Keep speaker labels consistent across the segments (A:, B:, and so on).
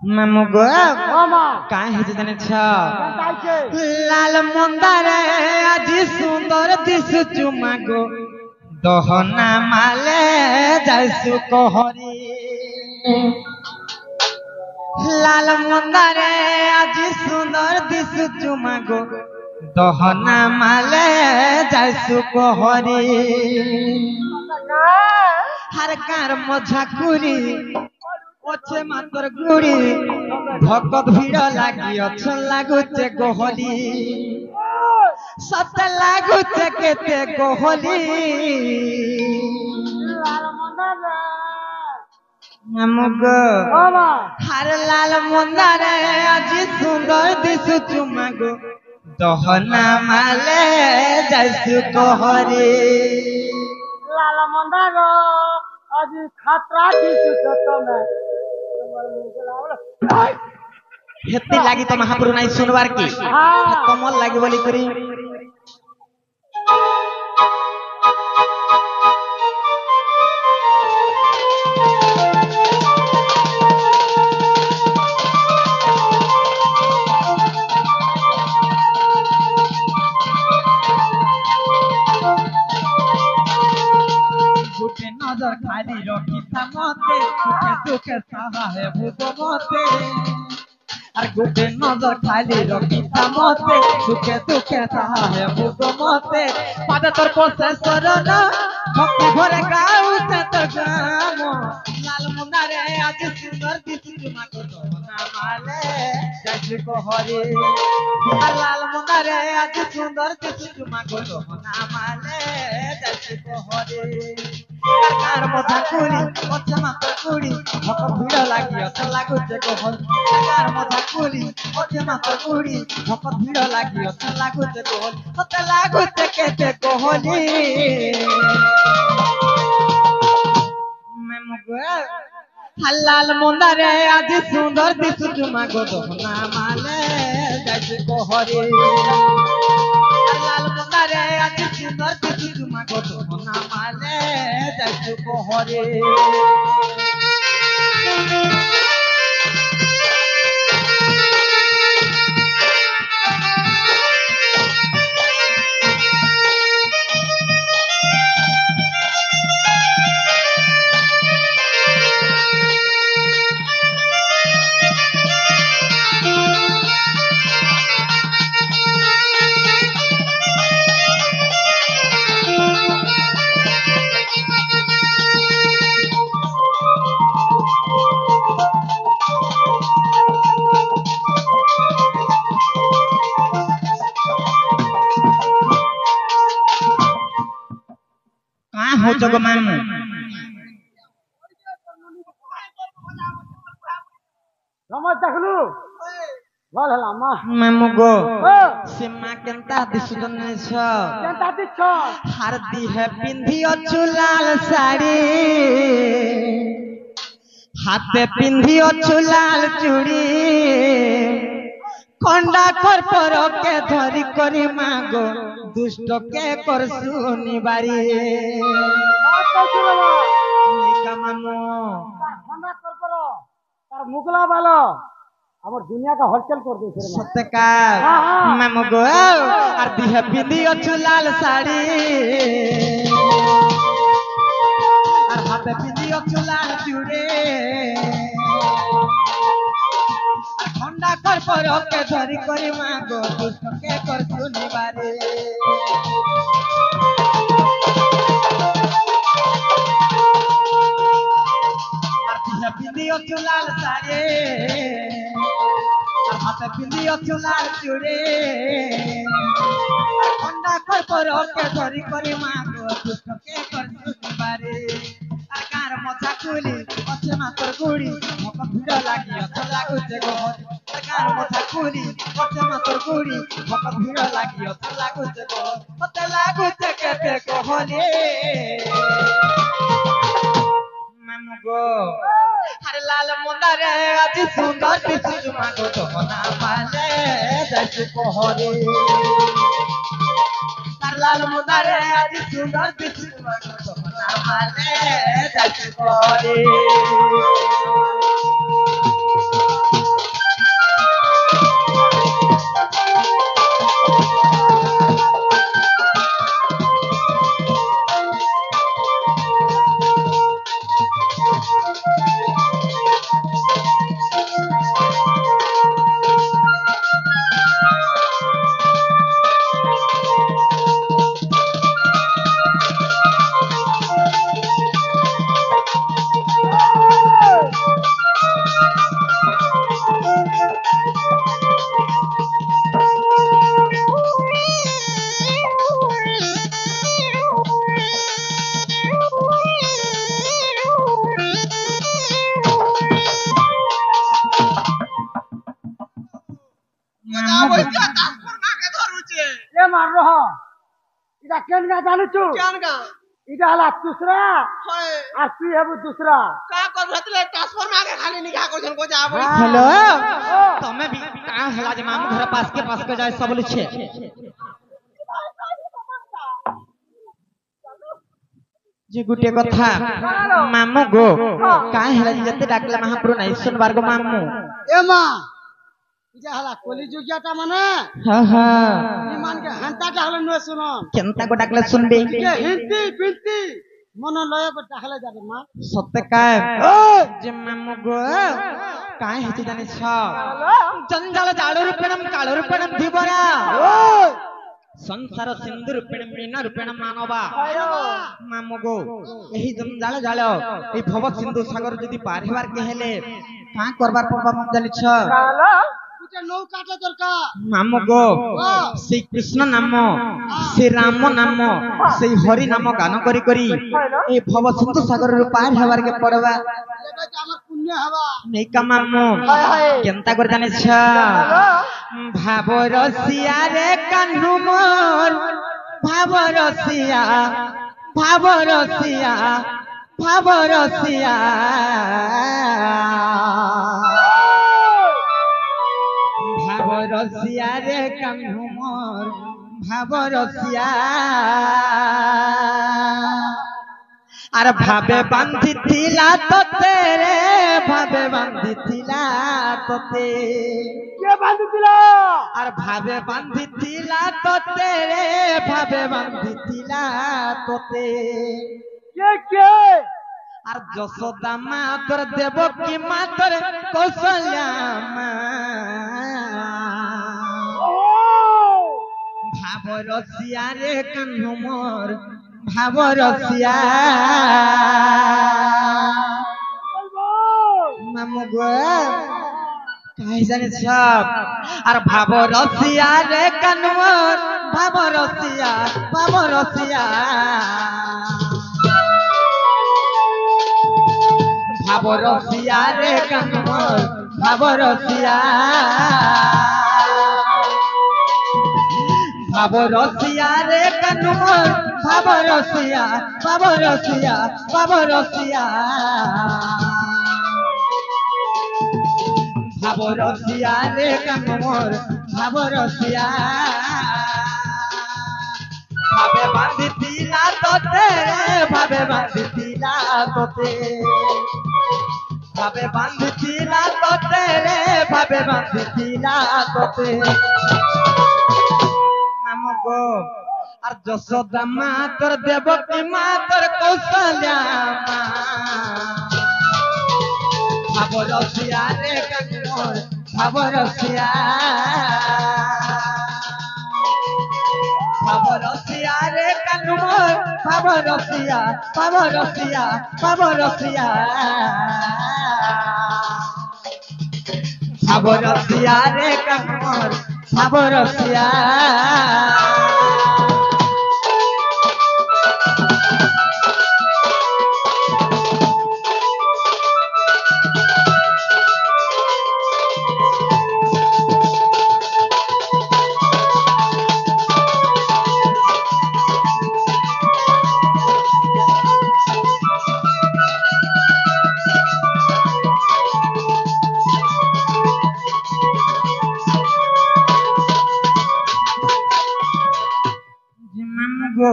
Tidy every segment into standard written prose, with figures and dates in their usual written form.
A: মামুগো
B: মামা
A: কাই হইছে জানিছ
B: তাইছে
A: লাল মন্দারে আজি সুন্দর দিশুচু মাগো দহনা মালে যাইছু কহরি লাল মন্দারে আজি সুন্দর দিশুচু মাগো দহনা মালে যাইছু কহরি হার কার মঝাকুরি অছে মাতর গুড়ি ভকত ভিড় লাগি অছ লাগুছে গহলি সতে লাগুছে কেতে গহলি আমগ
B: মামা
A: হার লাল মন্দারে আজি সুন্দর দিশুচু মাগো দহনা মালে যাইছু গহরি
B: লাল মন্দার আজি খাতরা দিছু তো তুমি তোমার মুখে লাগলো
A: হেতি লাগি তো মহাপুরু নাই শুনবার কি
B: হ্যাঁ
A: কমল লাগি বলি করি গুটে নজর খালি রখিতা মতে সুখে দুঃখে সাহা হে ভূত মতে আর গুটে নজর খালি রখিতা মতে সুখে দুঃখে সাহা হে ভূত মতে পাদে তোর কোসে সরণ ভক্তি ভরে গাউতে তোর গাম লাল মুন্দারে আজ সুন্দর দিছি তোমাকে দহনা মালে যাইছি কহরে লাল মুন্দারে আজ সুন্দর দিছি তোমাকে দহনা মালে যাইছি কহরে কার মথা কুড়ি অছে মাতর কুড়ি ভক ভিড় লাগি অছে লাগুছে কহর কার মথা কুড়ি অছে মাতর কুড়ি ভক ভিড় লাগি অছে লাগুছে কহর অতে লাগুছে কেতে কহলি হালাল মন্দারে আজি সুন্দর দিশু জুমা গো দহনা মালে যাইছে কহরে হালাল মন্দারে আজি সুন্দর দিশু জুমা গো দহনা মালে যাইছে কহরে कहाँ हो जग मामू
B: রমজ দেখলু ভাল হলা মা
A: मामू गो
B: ও
A: सीमा केंता दिसुदन छ
B: কেনতা দিছ
A: हारदी है पिंधी अछु लाल साड़ी हाथे पिंधी अछु लाल चूड़ी कंडा कर पर के धरी करी मागो दुष्ट के कर सुनी बारी
B: কইছিল না
A: निका मामू
B: তার ঠান্ডা করপর তার মুগলা ভালো আমার দুনিয়া का हलचल कर दे रे
A: सत्यकार मामू गो हारदी है पिंधी अछु लाल साड़ी আর হাতে পিঁধি অଛୁ লাল চুড়ে আর খন্ডা কর পরকে ধরি করি মাগো দুষ্টকে কর শুনিবারে আর দিহা পিঁধি অଛୁ লাল শাড়ি আর হাতে পিঁধি অଛୁ লাল চুড়ে আর খন্ডা কর পরকে ধরি করি মাগো দুষ্টকে কর শুনিবারে আর কার মজা কুলি অছে মাতর গুড়ি মক ভিড় লাগি অছে লাগুছে গহর আর কার মজা কুলি অছে মাতর গুড়ি মক ভিড় লাগি অছে লাগুছে গহর অতে লাগুছে কেতে গহলে মামু গো আর লাল মন্দারে আজ সুন্দর দিশু জুমা গো দহনা মালে যাইছে কহরে আর লাল মন্দারে আজ সুন্দর দিশু জুমা গো দহনা মালে যাইছে কহরে মামু
B: এ মার রহ এটা কেন গা জানিছু এটা হলা দুসরা আর তুই হবু দুসরা
A: हेलो तमे भी का हला जे मामू घर पास के जाय सब बोले छे जे गुटे कथा मामू गो का हला जते डाकले महाप्रभु नहीं सुनबार गो मामू
B: এ মা এটা হলা কলিযুগিয়াটা মানে
A: हां हां
B: ইমান কে হান্তাটা হলা নয় শুনো
A: केनता गो डाकले सुनबे
B: যে হিন্দি বিন্তি মনে লয় কো ডাকলে যাবে মা
A: सत्य का जे मामू गो काय हेति जानि छ जंजाल जाडो रूपेणम कालो रूपेणम दिबरा संसार सिंधु रूपेण मीन रूपेण मानवा मामू गो एही जंजाल जाल ए भव सिंधु सागर जदी पार हेबार के हेले का करबार पड़बा मन जानि छ
B: এটা নৌকাটা দরকার
A: मामू गो श्री कृष्ण नाम श्री राम नाम श्री हरि नाम गान करी करी ए भव सिंधु सागर रु पार हेबार के पड़बा
B: এটা যে আমার পুণ্য হবা
A: नहीं का मामू केनता कर जाने छ भाव रसिया रे कान्हू मोर भाव रसिया भाव रसिया भाव रसिया भाव रसिया रे कान्हू मोर भाव रसिया अरे भावे बांधी थिला तो तेरे भावे बांधी थिला तो ते
B: কে বাঁধিছিল
A: अरे भावे बांधी थिला तो तेरे भावे बांधी थिला तो ते
B: কে
A: अरे जसोदा मा तोर देवकी मा तोर कौशल्या मा भाव रसिया रे कान्हू मोर भाव रसिया मामू गो काहे जाने सब अरे भाव रसिया रे कान्हू मोर भाव रसिया भाव रसिया रे कान्हू मोर भाव रसिया भाव रसिया रे कान्हू मोर भाव रसिया भाव रसिया भाव रसिया भाव रसिया रे कान्हू मोर भाव रसिया भावे बांधी थिला तो तेरे भावे बांधी थिला तो ते भावे बांधी थिला तो तेरे भावे बांधी थिला तो ते मामू गो और जसोदा मा तोर देवकी मा तोर कौशल्या मा भाव रसिया रे कान्हू मोर भाव रसिया भाव रसिया रे कान्हू मोर भाव रसिया भाव रसिया भाव रसिया भाव रसिया रे कान्हू मोर भाव रसिया गो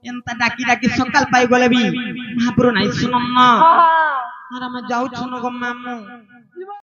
A: एंता डाकी डाकी सकाल पाई गले भी महाप्रभु नहीं सुनम न आराम जाऊ छन गो मामू